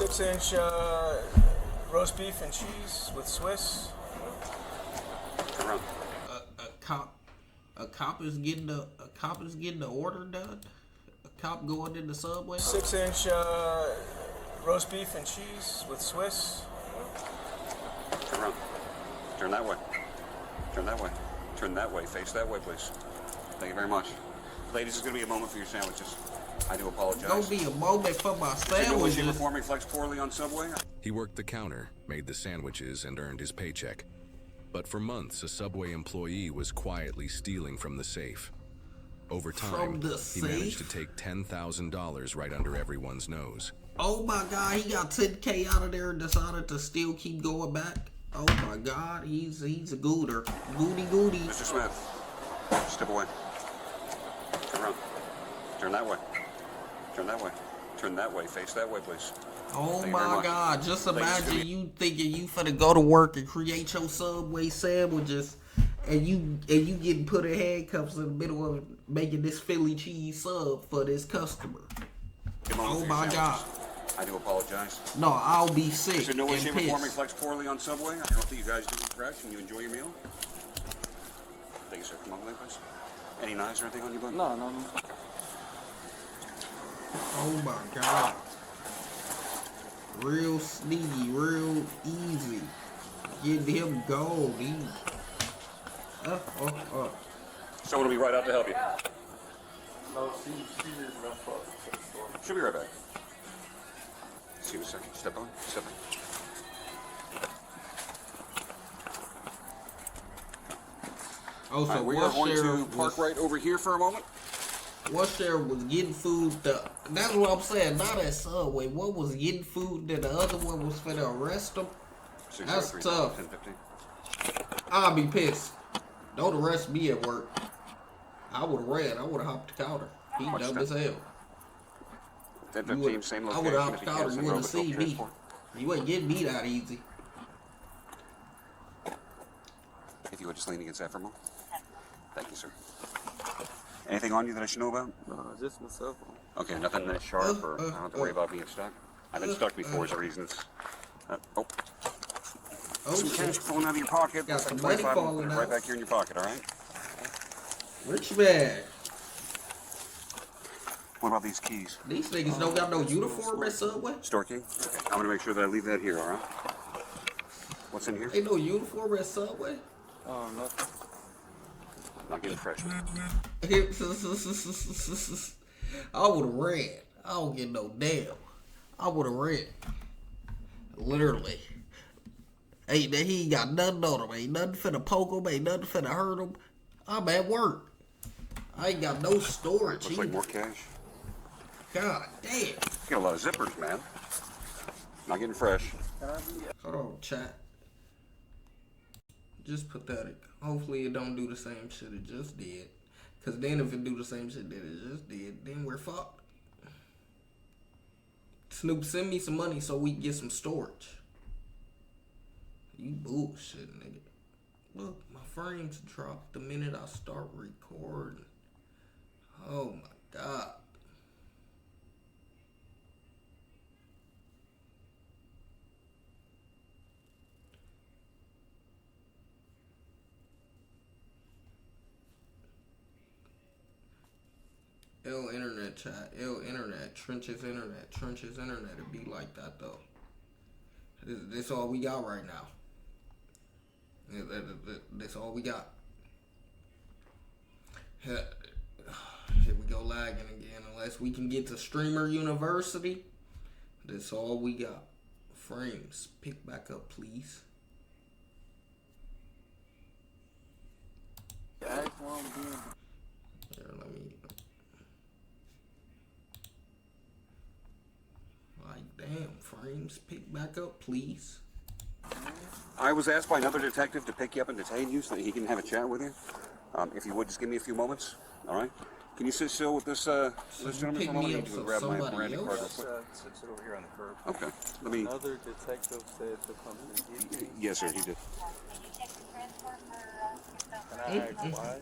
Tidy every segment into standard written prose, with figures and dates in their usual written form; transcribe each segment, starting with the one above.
6-inch roast beef and cheese with Swiss. Around. A cop is getting the order done. A cop going in the subway. 6-inch roast beef and cheese with Swiss. Turn around. Turn that way. Turn that way. Turn that way. Face that way, please. Thank you very much. Ladies, it's going to be a moment for your sandwiches. I do apologize. Don't be a moment for my Did you know sandwiches. before me flex poorly on Subway? He worked the counter, made the sandwiches, and earned his paycheck. But for months, a Subway employee was quietly stealing from the safe. Over time, he managed to take $10,000 right under everyone's nose. Oh my God, he got 10K out of there and decided to still keep going back. Oh my God, he's a gooder. Goody. Mr. Smith, step away. Turn around. Turn that way. Turn that way. Turn that way. Face that way, please. Oh Thank you very my much. God, just Ladies, imagine you thinking you finna go to work and create your Subway sandwiches and you getting put in handcuffs in the middle of making this Philly cheese sub for this customer. Oh my God. I do apologize. No, I'll be sick Is there no way, and shape, or form me pissed. flex poorly on Subway? I hope that you guys do eat fresh and you enjoy your meal. Thank you, sir. Come on, please. Any knives or anything on you, bud? No. Oh my God. Real sneaky, real easy. Getting him gold. Someone will be right out to help you. No, she just left for the store. She'll be right back. See you in a second. Step on. Step on. Oh, so All right, we are going to sheriff park right over here for a moment. What sheriff was getting food? That's what I'm saying. Not at Subway. One was getting food, then the other one was finna arrest him. That's 603, tough. 1015. I'll be pissed. Don't arrest me at work. I would have ran. I would have hopped the counter. He dumb as hell. 1015, same I location. would have hopped as the counter. Kansas You wouldn't Robotope see me. Transport. You ain't getting me that easy. If you would just lean against that for a moment. Thank you, sir. Anything on you that I should know about? No, just my cell phone. Okay, nothing that's sharp or I don't have to worry about being stuck. I've been stuck before as a reason. It's, some cash shit. falling out of your pocket. Got That's some like money 25, falling put it out. right back here in your pocket, all right? Rich man. What about these keys? These niggas don't got no uniform at Subway. Store key? Okay, I'm gonna make sure that I leave that here, all right? What's in here? Ain't no uniform at Subway. Oh, nothing. Not getting fresh. I would have ran. I don't get no damn. I would have ran. Literally. He ain't got nothing on him. Ain't nothing finna poke him. Ain't nothing finna hurt him. I'm at work. I ain't got no storage. Looks like more cash. God damn. You got a lot of zippers, man. Not getting fresh. Hold on, chat. Just pathetic. Hopefully it don't do the same shit it just did. Cause then if it do the same shit that it just did, then we're fucked. Snoop, send me some money so we can get some storage. You bullshit, nigga. Look, my frames dropped the minute I start recording. Oh my God. L internet chat, L internet, trenches internet. It'd be like that though. This all we got right now. That's all we got. Here we go lagging again. Unless we can get to Streamer University, that's all we got. Frames, pick back up, please. Here, Let me. Like, damn, frames, pick back up, please. I was asked by another detective to pick you up and detain you so that he can have a chat with you. If you would, just give me a few moments, all right? Can you sit still with this gentleman pick for a moment? me I up need to so grab my somebody Miranda card real else- quick. Sit over here on the curb. Okay, let me. Another detective said to come and get me. Yes, sir, he did. Can I ask why?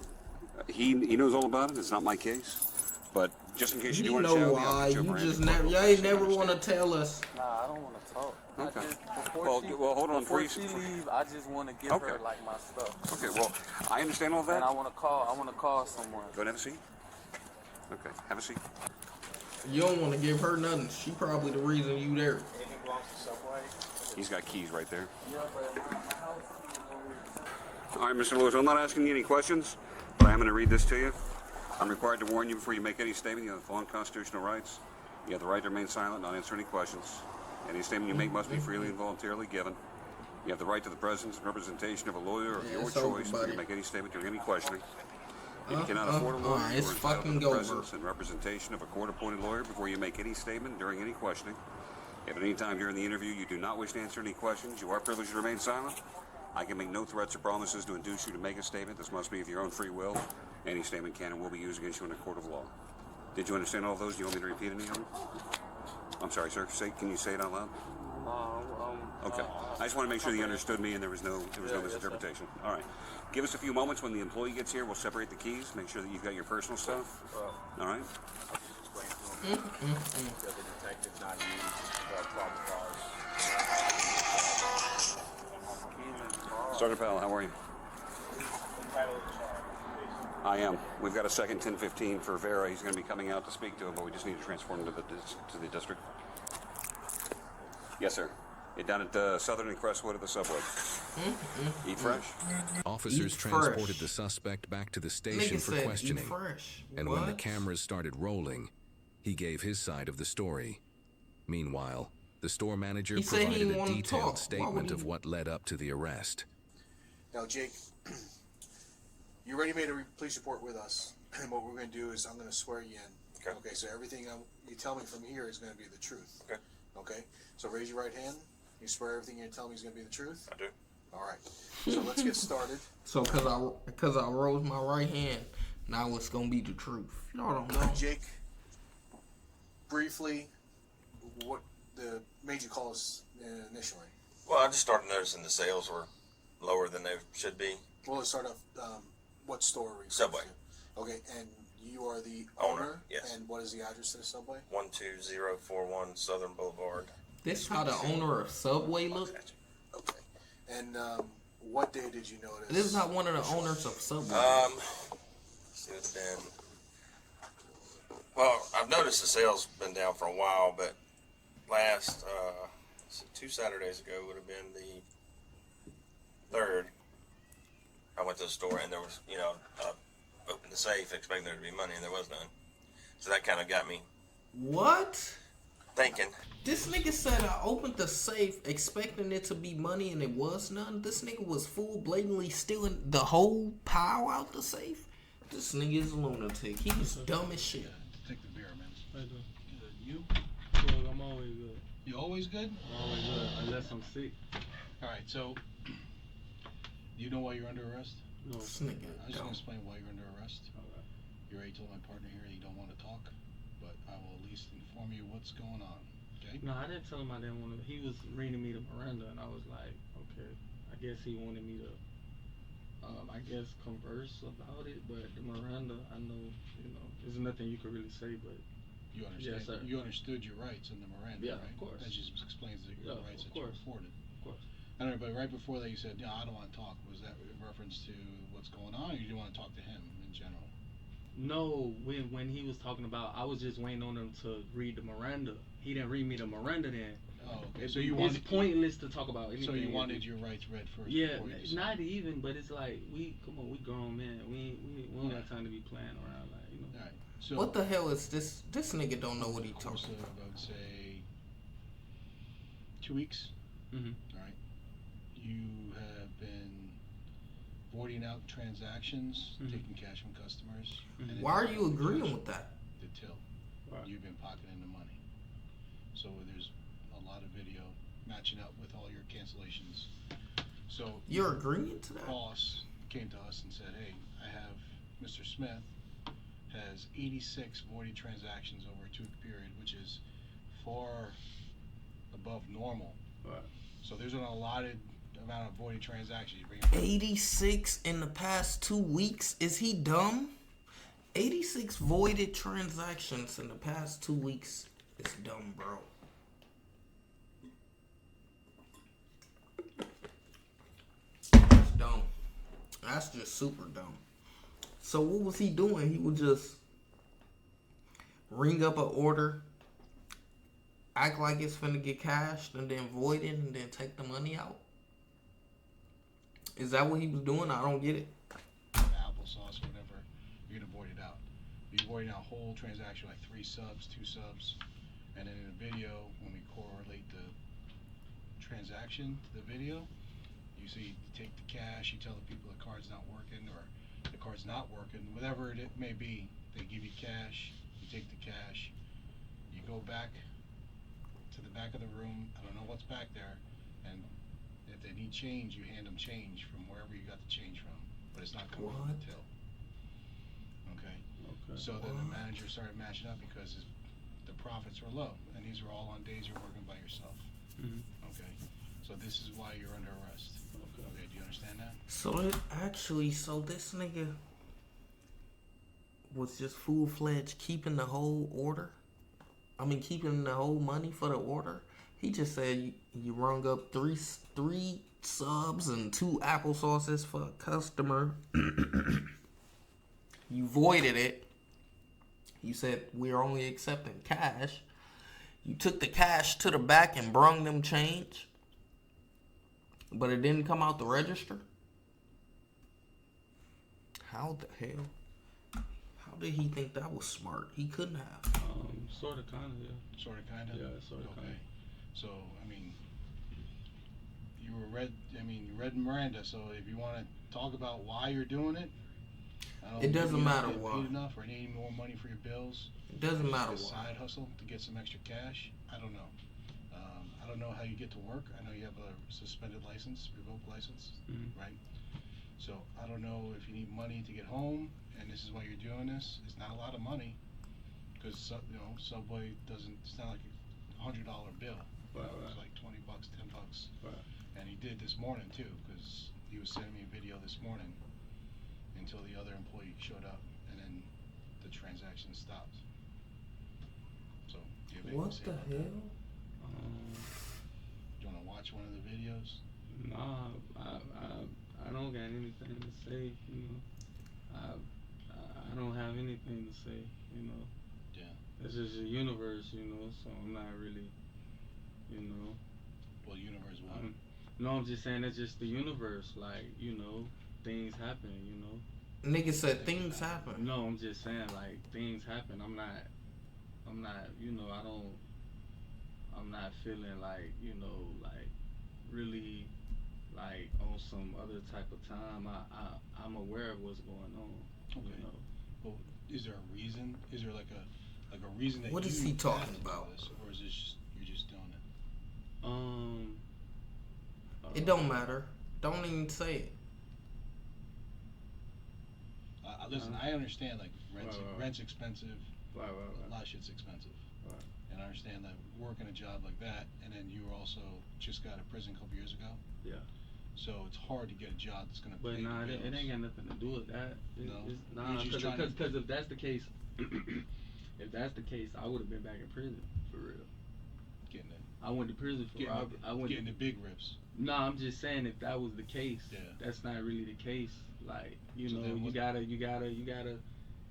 He knows all about it. It's not my case, but Just in case you do You want to know show, why? you You just never. You ain't never want to tell us. Nah, I don't want to talk. Okay. I just, before Well, she, well, hold on. Before Before you- she leave, I just want to give Okay. her like my stuff. Okay, well, I understand all that. And I want to call someone. Go and have a seat. Okay, have a seat. You don't want to give her nothing. She probably the reason you there. Anything belongs to Subway? He's got keys right there. Yeah, but my house is over here. All right, Mr. Lewis, I'm not asking you any questions, but I'm going to read this to you. I'm required to warn you before you make any statement. You have the following constitutional rights. You have the right to remain silent, not answer any questions. Any statement you make must be freely and voluntarily given. You have the right to the presence and representation of a lawyer of Yeah, your it's over, choice before you buddy. make any statement during any questioning. If you cannot afford a lawyer, alright, you it's are entitled fucking to the over. presence and representation of a court-appointed lawyer before you make any statement during any questioning. If at any time during the interview you do not wish to answer any questions, you are privileged to remain silent. I can make no threats or promises to induce you to make a statement. This must be of your own free will. Any statement can and will be used against you in a court of law. Did you understand all of those? Do you want me to repeat any of them? I'm sorry, sir. Can you say it out loud? Okay. I just want to make sure that you understood me and there was no misinterpretation. All right. Give us a few moments. When the employee gets here, we'll separate the keys. Make sure that you've got your personal stuff. All right. The detective's not used problem cars. Sergeant Powell, how are you? I am. We've got a second 1015 for Vera. He's going to be coming out to speak to him, but we just need to transfer him to the district. Yes, sir. You're down at Southern and Crestwood at the subway. Eat fresh? Officers Eat transported fresh. the suspect back to the station Nigga for said eat questioning. fresh. And when the What? cameras started rolling, he gave his side of the story. Meanwhile, the store manager He said he provided didn't a wanna detailed talk. Why would statement he- of what led up to the arrest. Now, Jake, you already made a police report with us, and what we're going to do is I'm going to swear you in. Okay. So everything you tell me from here is going to be the truth. Okay. Okay. So raise your right hand. You swear everything you're telling me is going to be the truth. I do. All right. So let's get started. So cause I rose my right hand, now it's gonna be the truth. Y'all don't know. Jake, briefly, what made you call us initially? Well, I just started noticing the sales were lower than they should be. Well, let's start off. What store are we? Subway. Okay, and you are the Owner, owner. yes. And what is the address to the Subway? 12041 Southern Boulevard. This how the owner of Subway look. Okay. And what day did you notice? This is not one of the owners of Subway. See, it's been. Well, I've noticed the sales been down for a while, but last 2 Saturdays ago would have been the 3rd. I went to the store and there was, opened the safe expecting there to be money and there was none. So that kind of got me What? thinking. This nigga said I opened the safe expecting it to be money and it was none. This nigga was full blatantly stealing the whole pile out the safe. This nigga is a lunatic. He was dumb as shit. Take the beer, man. I do. You? Well, I'm always good. You always good? I'm always good, unless I'm sick. All right. So, you know why you're under arrest? No. This nigga I just dumb. want to explain why you're under arrest. Alright. You already told my partner here you don't want to talk, but I will at least inform you what's going on. Okay? No, I didn't tell him I didn't want to. He was reading me the Miranda, and I was like, okay. I guess he wanted me to, converse about it. But the Miranda, I know, there's nothing you can really say. But You understand? Yes, sir. You understood your rights in the Miranda, Yeah, right? of course. That just explains your Yeah, rights of that you course. afforded. of course, I don't know, but right before that you said, "No, I don't want to talk." Was that in reference to what's going on, or you want to talk to him in general? no. When he was talking about, I was just waiting on him to read the Miranda. He didn't read me the Miranda then. Oh, okay. It's So you wanted. pointless to talk about anything. So you wanted your rights read first. Yeah, before you decided. not even, but it's like we grown men. We don't got time to be playing around, All right. So What the hell is this? This nigga don't know what he course talking of, about. I would say 2 weeks. Mhm. All right. You have been voiding out transactions, Mhm. taking cash from customers. Mhm. and Why are then you agreeing with that? the till? Right. You've been pocketing the money. So there's a lot of video matching up with all your cancellations. So You're agreeing to that? boss came to us and said, "Hey, I have Mr. Smith has 86 voided transactions over a 2-week period, which is far above normal. Right. So there's an allotted amount of voided transactions. You bring 86 in the past 2 weeks? Is he dumb? 86 voided transactions in the past 2 weeks. It's dumb, bro. It's dumb. That's just super dumb. So what was he doing? He would just ring up an order, act like it's finna get cashed, and then void it, and then take the money out? Is that what he was doing? I don't get it. Applesauce or whatever, you're gonna void it out. You're voiding out whole transaction, like 3 subs, 2 subs, and then in the video, when we correlate the transaction to the video, you see, you take the cash, you tell the people the card's not working, or the card's not working, whatever it may be, they give you cash, you take the cash, you go back to the back of the room, I don't know what's back there, and if they need change, you hand them change from wherever you got the change from, but it's not coming from the till. Okay? So then the manager started matching up because the profits were low, and these are all on days you're working by yourself. Okay? So this is why you're under arrest. Okay, do you understand that? So it actually, this nigga was just full-fledged keeping the whole order? I mean, keeping the whole money for the order? He just said you rung up three subs and 2 applesauces for a customer. You voided it. You said we're only accepting cash. You took the cash to the back and brung them change, but it didn't come out the register. How the hell? How did he think that was smart? He couldn't have. Sort of, kind of, yeah. Sort of, kind of? Yeah, sort of, kind of. So, I mean, you read Miranda, so if you want to talk about why you're doing it, it doesn't matter why. why. Paid enough or need more money for your bills. It doesn't matter why. Side hustle to get some extra cash. I don't know. I don't know how you get to work. I know you have a suspended license, revoked license, right? So I don't know if you need money to get home, and this is why you're doing this. It's not a lot of money, because Subway doesn't. It's not like a $100 bill. Right. It's like $20, $10. Right. And he did this morning too, because he was sending me a video this morning until the other employee showed up, and then the transaction stopped. So, do you have anything What to say the about hell? that? Do you want to watch one of the videos? Nah, I don't got anything to say. You know, I don't have anything to say. You know. Yeah. It's just a universe. You know, so I'm not really. You know. Well, universe one. No, I'm just saying it's just the universe. Like, you know, things happen. You know. Nigga said things happen. No, I'm just saying like things happen. I'm not. You know, I'm not feeling like, you know, like really like on some other type of time. I'm aware of what's going on. Okay. You know. Well, is there a reason? Is there like a reason that What you is he have talking to do about? this, or is this just, you're just doing it? It don't matter. Don't even say it. Listen, I understand like rent's Right. expensive. Right. A lot of shit's expensive. Right. And I understand that working a job like that, and then you also just got out of prison a couple years ago. Yeah. So it's hard to get a job that's gonna But pay nah, the it bills. ain't got nothing to do with that. No? Nah, You're just trying to- because if that's the case, if that's the case, I would have been back in prison for real. Getting it. I went to prison for Getting the big rips. No, I'm just saying if that was the case, Yeah. that's not really the case. Like, you So know, then you what- gotta.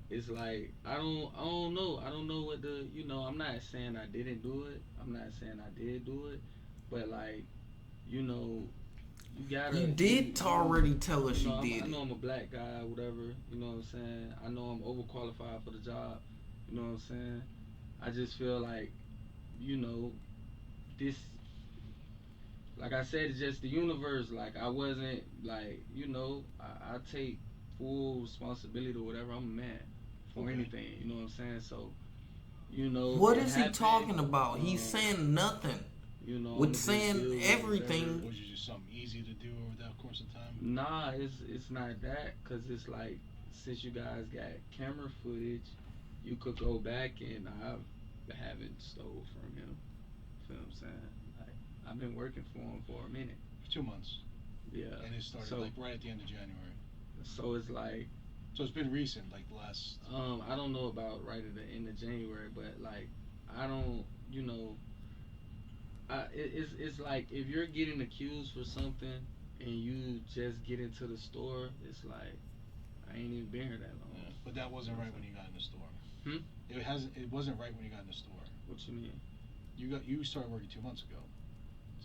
It's like I don't know. I don't know what the. You know, I'm not saying I didn't do it. I'm not saying I did do it, but like, you know, you gotta. You did already tell us you I did know it. I'm a black guy, whatever. You know what I'm saying? I know I'm overqualified for the job. You know what I'm saying? I just feel like, you know, this. Like I said, it's just the universe. Like I wasn't like, you know, I take full responsibility or whatever. I'm a man for anything. You know what I'm saying? So, you know. What it is he happened, talking about? He's saying nothing. You know, With I'ma just saying deal with everything. whatever. Was it just something easy to do over that course of time? Nah, it's not that, cause it's like since you guys got camera footage, you could go back and I haven't stole from him. Feel what I'm saying? Like I've been working for him for a minute. 2 months. Yeah. And it started So- like right at the end of January. So it's like, So it's been recent, like last. I don't know about right at the end of January, but like I don't, you know, it's like if you're getting accused for something and you just get into the store, it's like I ain't even been here that long. Yeah. But that wasn't right when you got in the store. It wasn't right when you got in the store. What you mean? You started working 2 months ago,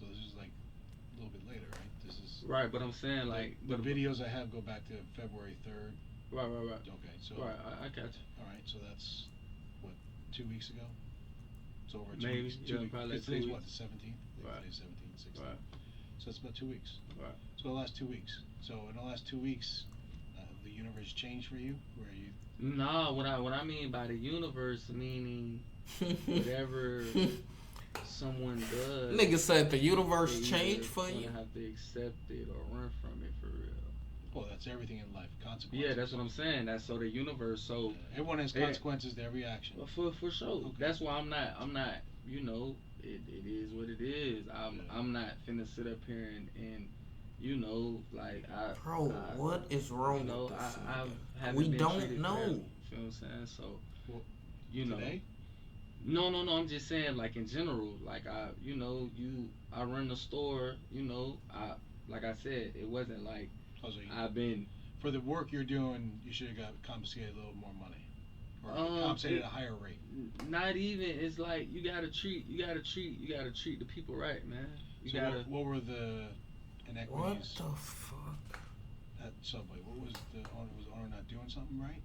so this is like a little bit later, right? This is right, but I'm saying like the videos I have go back to February 3rd. Right. Okay, so right, I got you. All right, so that's what 2 weeks ago. So over 2 Maybe, weeks. yeah, probably like 2 today's weeks. what, the 17th? Right. Today's 17th, 16th. Right. So it's about 2 weeks. Right. So the last 2 weeks. So in the last 2 weeks, the universe changed for you, where you. Nah, what I mean by the universe meaning whatever someone does. Nigga said the universe changed for you. You have to accept it or run from it for real. Well, that's everything in life. Consequences. Yeah, that's what I'm saying. That's so the universe. So everyone has consequences to every action. For sure. Okay. That's why I'm not. You know, it is what it is. I'm not finna sit up here and you know, like what is wrong with this? We don't know. You feel what I'm saying? So, well, you know. Today? No. I'm just saying, like in general, like I run the store. You know, like I said, it wasn't like I've been. For the work you're doing, you should have got compensated a little more money, or compensated at a higher rate. Not even. It's like you gotta treat the people right, man. What were the inequities? What the fuck? At Subway, was the owner not doing something right?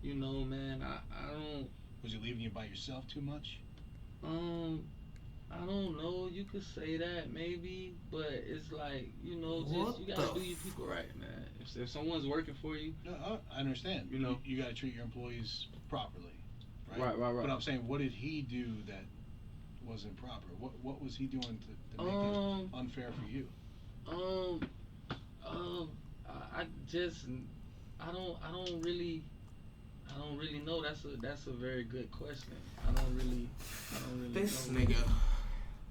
You know, man, I don't. Was he leaving you by yourself too much? I don't know. You could say that maybe, but it's like you know, just you gotta do your people right, man. If someone's working for you, no, I understand. You know, you gotta treat your employees properly, right? Right. But I'm saying, what did he do that wasn't proper? What was he doing to make it unfair for you? I don't really know. That's a very good question. I don't really this know. Nigga.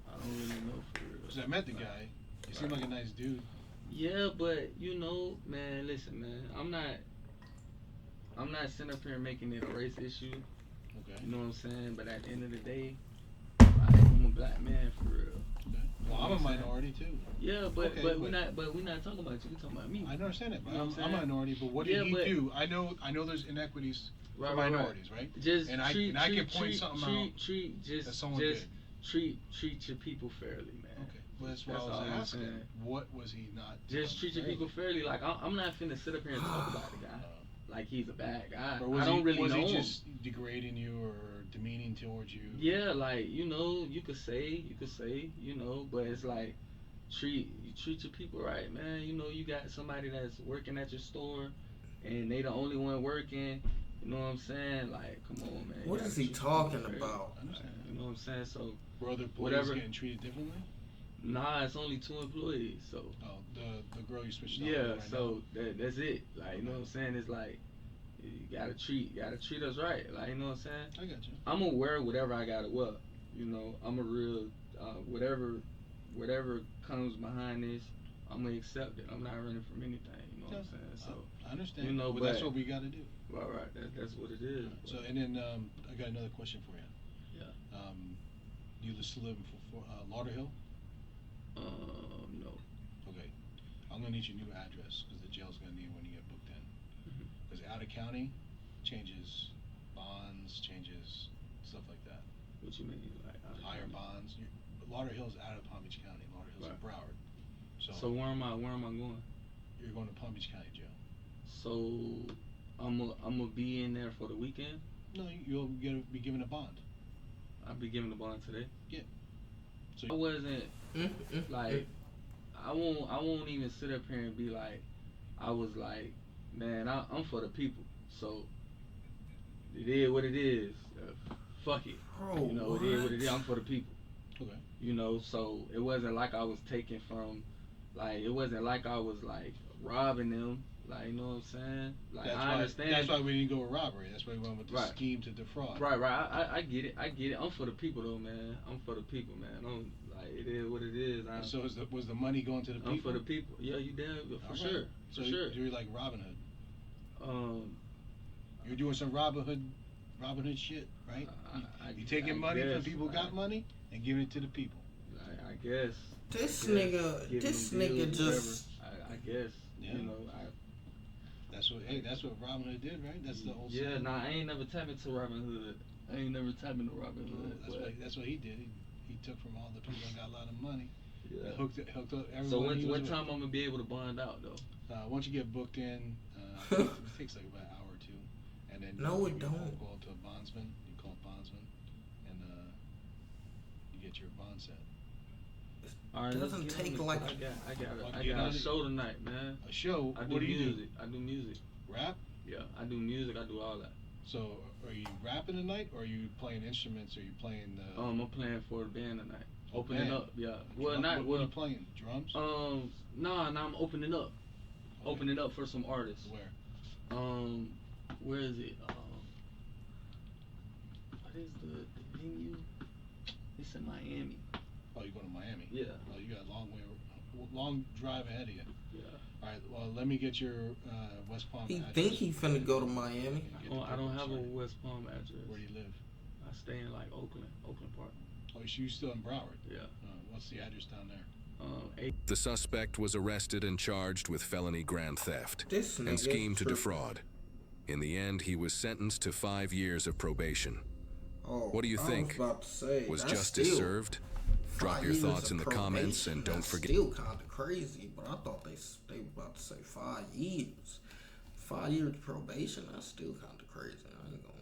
I don't really know for real. Cause I met the guy. He seemed like a nice dude. Yeah, but you know, man, listen, man. I'm not sitting up here making it a race issue. Okay. You know what I'm saying? But at the end of the day, I'm a black man for real. Okay. Well, I'm a minority too. Yeah, but we're not talking about you. We're talking about me. I understand it, but you know I'm a minority. But what did he do? I know there's inequities for minorities, right? Just and I can point something out. That someone just did. treat your people fairly, man. Okay, well that's what I was asking. What was he not? Just treat your people fairly. Like I'm not finna sit up here and talk about the guy like he's a bad guy. I don't really know him. Was he just degrading you or demeaning towards you? Yeah, like you know, you could say, you know, but it's like treat your people right, man. You know, you got somebody that's working at your store, and they the only one working. You know what I'm saying? Like, come on, man. What is he talking about? You know what I'm saying? So, were other employees getting treated differently? Nah, it's only 2 employees. So. Oh, the girl you switched out. Yeah, right so that's it. Like, you know what I'm saying? It's like you gotta treat us right. Like, you know what I'm saying? I got you. I'm gonna wear whatever I gotta wear. You know, I'm a real whatever comes behind this, I'm gonna accept it. I'm not running from anything. You know what I'm saying? So I understand. You know, but that's what we gotta do. Right. That's what it is. So and then I got another question for you. Yeah. You still live in Lauderhill? No. Okay. I'm gonna need your new address because the jail's gonna need when you get booked in. Because out of county changes bonds, changes stuff like that. What you mean, like higher bonds? Lauderhill's out of Palm Beach County. Lauderhill's in Broward. So where am I going? You're going to Palm Beach County Jail. So I'm gonna be in there for the weekend? No, you'll be given a bond. I'll be given a bond today? Yeah. So I wasn't like I won't even sit up here and be like I was like, man, I'm for the people. So it is what it is. Fuck it. You know, it is what it is. I'm for the people. Okay. You know, so it wasn't like I was taking from, like, it wasn't like I was like robbing them. Like, you know what I'm saying? Like, That's I why, understand. That's why we didn't go with robbery. That's why we went with the Right. scheme to defraud. Right. I get it. I'm for the people though, man. I'm for the people, man. I'm like, it is what it is. So was the money going to the people? I'm for the people. Yeah, you damn for All sure. right. For So sure. you're like Robin Hood. You're doing some Robin Hood shit, right? You taking money from people who got money and giving it to the people. I guess. This I guess. nigga, Giving this them nigga deals, just. whatever. I guess. Yeah. You know. That's what Robin Hood did, right? That's the whole. Yeah. story. Nah, I ain't never tapped into Robin Hood. I ain't never tapped into Robin Hood. That's what he did. He took from all the people that got a lot of money. Yeah. Hooked up everyone. So he was what with. time I'm gonna be able to bond out though? Once you get booked in, it takes like about an hour or two, and then No, it you don't. Go to a bondsman. You call a bondsman, and you get your bond set. All right, Doesn't let's get take on like- it. I got Get a on it. show tonight, man. A show. I do What do you music. do? I do music. Rap. Yeah, I do music. I do all that. So are you rapping tonight, or are you playing instruments, or are you playing the? I'm playing for the band tonight. Opening band? up, yeah. Well, Drum- not what well. are you playing? Drums. Nah, I'm opening up. Okay. Opening up for some artists. Where? Where is it? What is the venue? It's in Miami. Oh, you're going to Miami. Yeah. Oh, you got a long drive ahead of you. Yeah. All right. Well, let me get your West Palm. He address. think he finna go to Miami. Get the I don't have a sorry. West Palm address. Where do you live? I stay in like Oakland Park. Oh, you still in Broward? Yeah. What's the address down there? The suspect was arrested and charged with felony grand theft This and nigga scheme to tripping. defraud. In the end, he was sentenced to 5 years of probation. Oh, What do you think? I was about to say, Was that's justice still served? Drop 5 your years thoughts of in the comments probation. and don't That's forget. Still kind of crazy, but I thought they were about to say 5 years. 5 years probation. That's still kind of crazy. I ain't gonna